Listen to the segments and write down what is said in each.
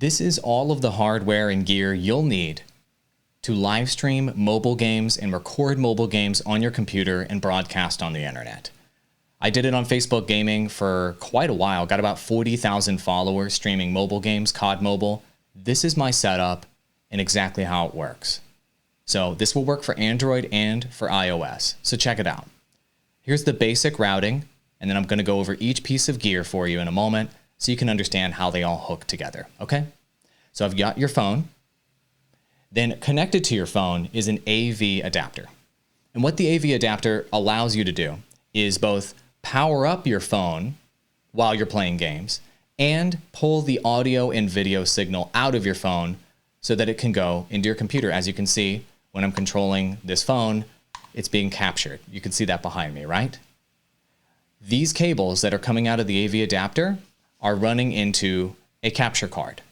This is all of the hardware and gear you'll need to live stream mobile games and record mobile games on your computer and broadcast on the internet. I did it on Facebook Gaming for quite a while, got about 40,000 followers streaming mobile games, COD Mobile. This is my setup and exactly how it works. So this will work for Android and for iOS. So check it out. Here's the basic routing, and then I'm going to go over each piece of gear for you in a moment so you can understand how they all hook together, okay? So I've got your phone. Then connected to your phone is an AV adapter. And what the AV adapter allows you to do is both power up your phone while you're playing games and pull the audio and video signal out of your phone so that it can go into your computer. As you can see, when I'm controlling this phone, it's being captured. You can see that behind me, right? These cables that are coming out of the AV adapter are running into a capture card.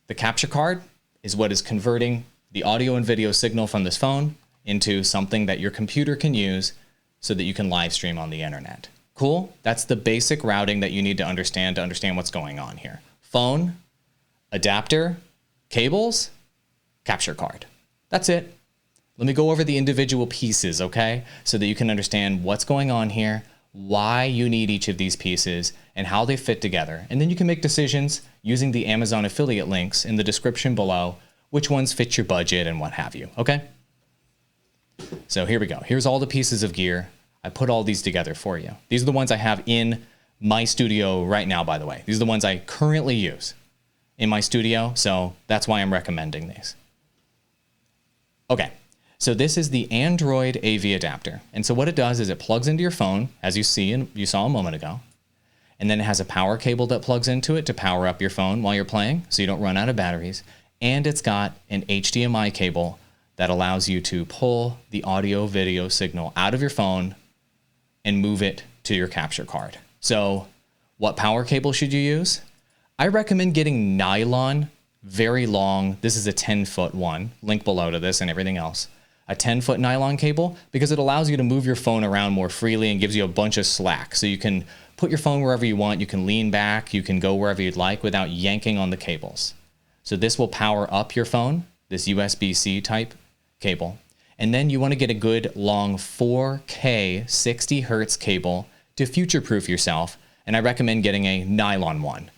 The capture card is what is converting the audio and video signal from this phone into something that your computer can use so that you can live stream on the internet. Cool? That's the basic routing that you need to understand what's going on here. Phone, adapter, cables, capture card. That's it. Let me go over the individual pieces, okay? So that you can understand what's going on here, why you need each of these pieces, and how they fit together. And then you can make decisions using the Amazon affiliate links in the description below, which ones fit your budget and what have you, okay? So here we go. Here's all the pieces of gear. I put all these together for you. These are the ones I have in my studio right now, by the way. These are the ones I currently use in my studio, so that's why I'm recommending these. Okay, so this is the Android AV adapter. And so what it does is it plugs into your phone, as you see and you saw a moment ago. And then it has a power cable that plugs into it to power up your phone while you're playing so you don't run out of batteries. And it's got an HDMI cable that allows you to pull the audio video signal out of your phone and move it to your capture card. So what power cable should you use? I recommend getting nylon, very long. This is a 10-foot one, link below to this and everything else. A 10-foot nylon cable because it allows you to move your phone around more freely and gives you a bunch of slack. So you can put your phone wherever you want. You can lean back. You can go wherever you'd like without yanking on the cables. So this will power up your phone, this USB-C type cable. And then you want to get a good long 4K 60 hertz cable to future-proof yourself. And I recommend getting a nylon one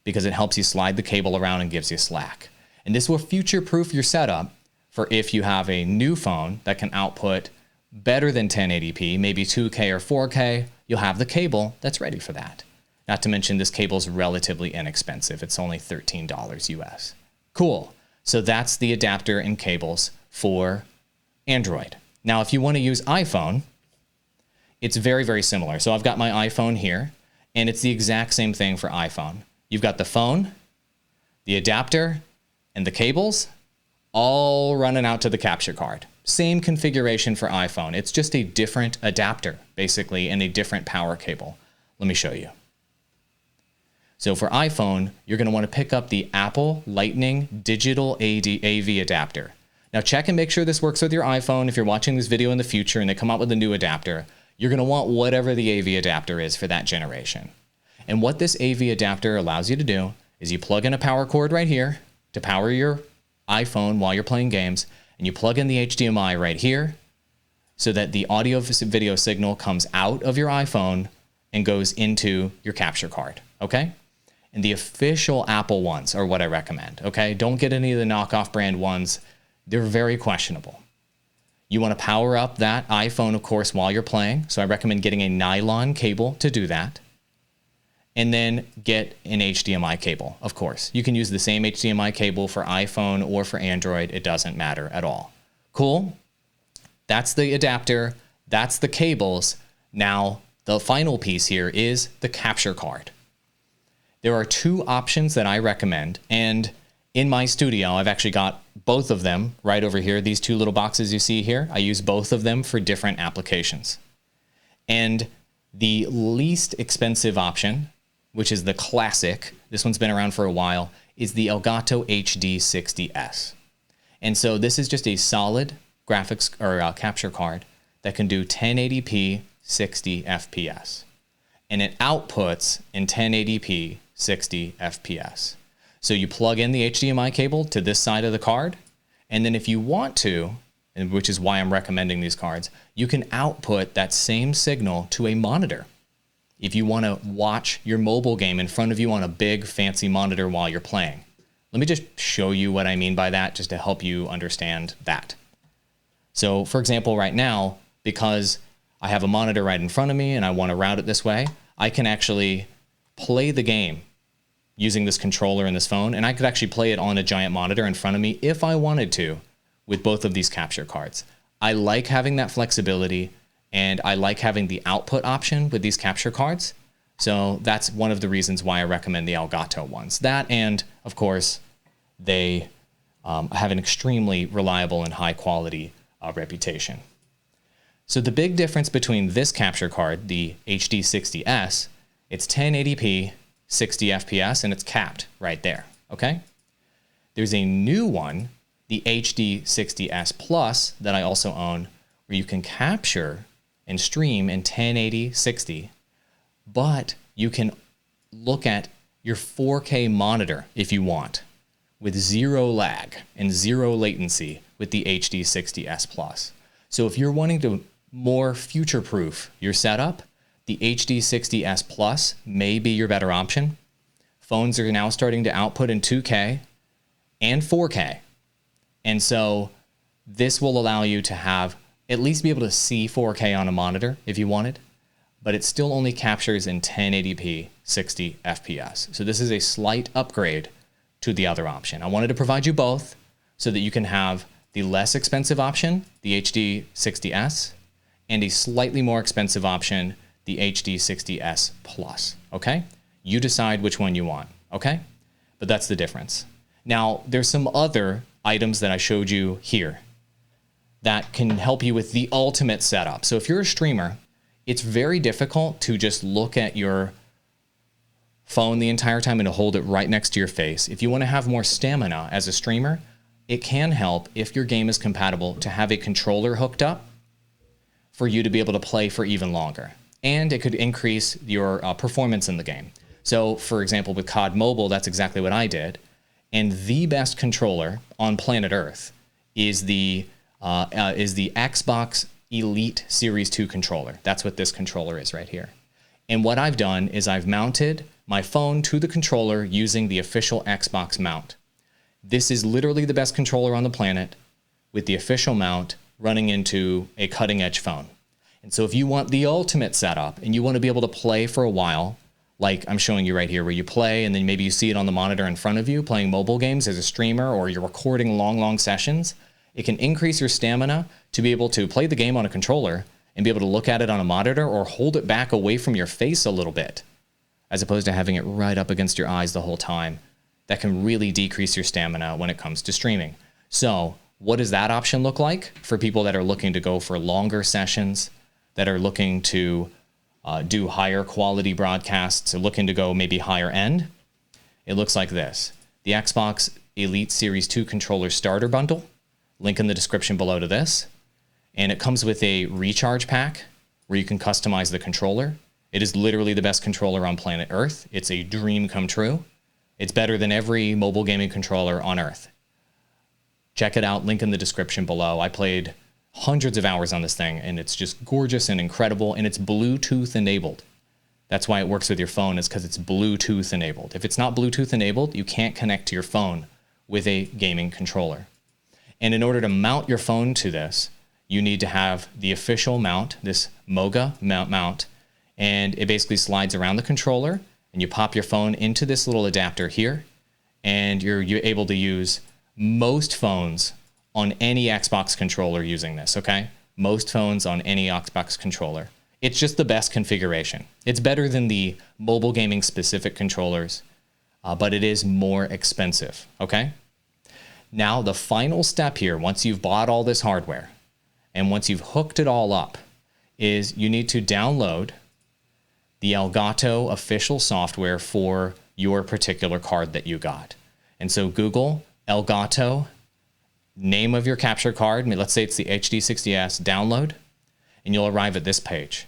because it helps you slide the cable around and gives you slack. And this will future-proof your setup for if you have a new phone that can output better than 1080p, maybe 2K or 4K, you'll have the cable that's ready for that. Not to mention this cable is relatively inexpensive. It's only $13 US. Cool. So that's the adapter and cables for Android. Now, if you want to use iPhone, it's very, very similar. So I've got my iPhone here, and it's the exact same thing for iPhone. You've got the phone, the adapter, and the cables all running out to the capture card. Same configuration for iPhone. It's just a different adapter, basically, and a different power cable. Let me show you. So for iPhone, you're going to want to pick up the Apple Lightning Digital AV adapter. Now check and make sure this works with your iPhone. If you're watching this video in the future and they come out with a new adapter, you're going to want whatever the AV adapter is for that generation. And what this AV adapter allows you to do is you plug in a power cord right here to power your iPhone while you're playing games, and you plug in the HDMI right here so that the audio video signal comes out of your iPhone and goes into your capture card, okay? And the official Apple ones are what I recommend, okay? Don't get any of the knockoff brand ones. They're very questionable. You want to power up that iPhone, of course, while you're playing, so I recommend getting a nylon cable to do that. And then get an HDMI cable, of course. You can use the same HDMI cable for iPhone or for Android. It doesn't matter at all. Cool? That's the adapter. That's the cables. Now, the final piece here is the capture card. There are two options that I recommend. And in my studio, I've actually got both of them right over here. These two little boxes you see here, I use both of them for different applications. And the least expensive option, which is the classic, this one's been around for a while, is the Elgato HD60S. And so this is just a solid graphics or capture card that can do 1080p 60 FPS. And it outputs in 1080p 60 FPS. So you plug in the HDMI cable to this side of the card, and then if you want to, and which is why I'm recommending these cards, you can output that same signal to a monitor. If you want to watch your mobile game in front of you on a big fancy monitor while you're playing. Let me just show you what I mean by that, just to help you understand that. So for example, right now, because I have a monitor right in front of me and I want to route it this way, I can actually play the game using this controller and this phone, and I could actually play it on a giant monitor in front of me if I wanted to with both of these capture cards. I like having that flexibility, and I like having the output option with these capture cards. So that's one of the reasons why I recommend the Elgato ones. That, and of course, they have an extremely reliable and high quality reputation. So the big difference between this capture card, the HD60S, it's 1080p, 60 FPS, and it's capped right there, okay? There's a new one, the HD60S Plus, that I also own, where you can capture and stream in 1080, 60, but you can look at your 4K monitor if you want, with zero lag and zero latency with the HD60S Plus. So if you're wanting to more future-proof your setup, the HD60S Plus may be your better option. Phones are now starting to output in 2K and 4K. And so this will allow you to have at least be able to see 4K on a monitor if you wanted, but it still only captures in 1080p 60 FPS. So this is a slight upgrade to the other option. I wanted to provide you both so that you can have the less expensive option, the HD60S, and a slightly more expensive option, the HD60S Plus, okay? You decide which one you want, okay? But that's the difference. Now, there's some other items that I showed you here that can help you with the ultimate setup. So if you're a streamer, it's very difficult to just look at your phone the entire time and to hold it right next to your face. If you want to have more stamina as a streamer, it can help, if your game is compatible, to have a controller hooked up for you to be able to play for even longer. And it could increase your performance in the game. So for example, with COD Mobile, that's exactly what I did. And the best controller on planet Earth is the Xbox Elite Series 2 controller. That's what this controller is right here. And what I've done is I've mounted my phone to the controller using the official Xbox mount. This is literally the best controller on the planet with the official mount running into a cutting edge phone. And so if you want the ultimate setup and you want to be able to play for a while, like I'm showing you right here, where you play and then maybe you see it on the monitor in front of you playing mobile games as a streamer, or you're recording long sessions, it can increase your stamina to be able to play the game on a controller and be able to look at it on a monitor or hold it back away from your face a little bit, as opposed to having it right up against your eyes the whole time. That can really decrease your stamina when it comes to streaming. So what does that option look like for people that are looking to go for longer sessions, that are looking to do higher quality broadcasts, or looking to go maybe higher end? It looks like this. The Xbox Elite Series 2 controller starter bundle, link in the description below to this. And it comes with a recharge pack where you can customize the controller. It is literally the best controller on planet Earth. It's a dream come true. It's better than every mobile gaming controller on Earth. Check it out, link in the description below. I played hundreds of hours on this thing, and it's just gorgeous and incredible, and it's Bluetooth enabled. That's why it works with your phone, is because it's Bluetooth enabled. If it's not Bluetooth enabled, you can't connect to your phone with a gaming controller. And in order to mount your phone to this, you need to have the official mount, this Moga mount, and it basically slides around the controller, and you pop your phone into this little adapter here, and you're able to use most phones on any Xbox controller using this, okay? Most phones on any Xbox controller. It's just the best configuration. It's better than the mobile gaming specific controllers, but it is more expensive, okay? Now, the final step here, once you've bought all this hardware and once you've hooked it all up, is you need to download the Elgato official software for your particular card that you got. And so Google Elgato, name of your capture card, let's say it's the HD60S, download, and you'll arrive at this page.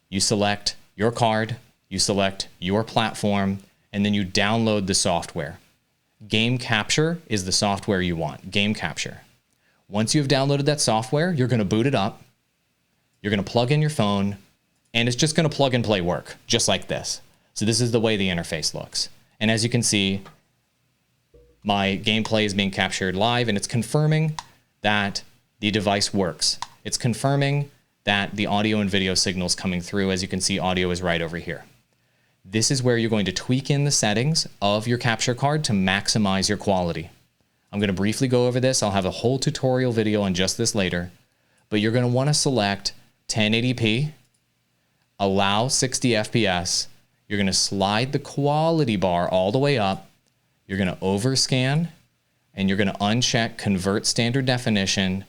You select your card, you select your platform, and then you download the software. Game Capture is the software you want, Game Capture. Once you've downloaded that software, you're going to boot it up. You're going to plug in your phone, and it's just going to plug and play work, just like this. So this is the way the interface looks. And as you can see, my gameplay is being captured live, and it's confirming that the device works. It's confirming that the audio and video signals coming through. As you can see, audio is right over here. This is where you're going to tweak in the settings of your capture card to maximize your quality. I'm going to briefly go over this. I'll have a whole tutorial video on just this later, but you're going to want to select 1080p, allow 60 FPS. You're going to slide the quality bar all the way up. You're going to overscan, and you're going to uncheck convert standard definition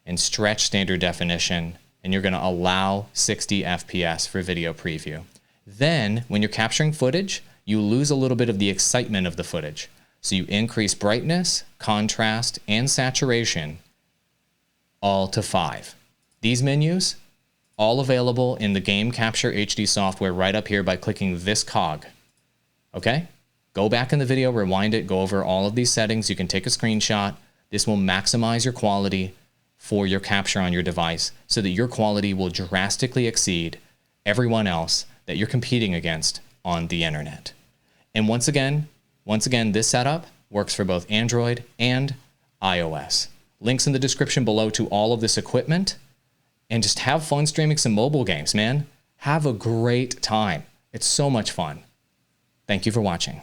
and stretch standard definition, and you're going to allow 60 FPS for video preview. Then, when you're capturing footage, you lose a little bit of the excitement of the footage. So you increase brightness, contrast, and saturation all to 5. These menus, all available in the Game Capture HD software right up here by clicking this cog. Okay? Go back in the video, rewind it, go over all of these settings. You can take a screenshot. This will maximize your quality for your capture on your device so that your quality will drastically exceed everyone else that you're competing against on the internet. And once again, this setup works for both Android and iOS. Links in the description below to all of this equipment, and just have fun streaming some mobile games, man. Have a great time. It's so much fun. Thank you for watching.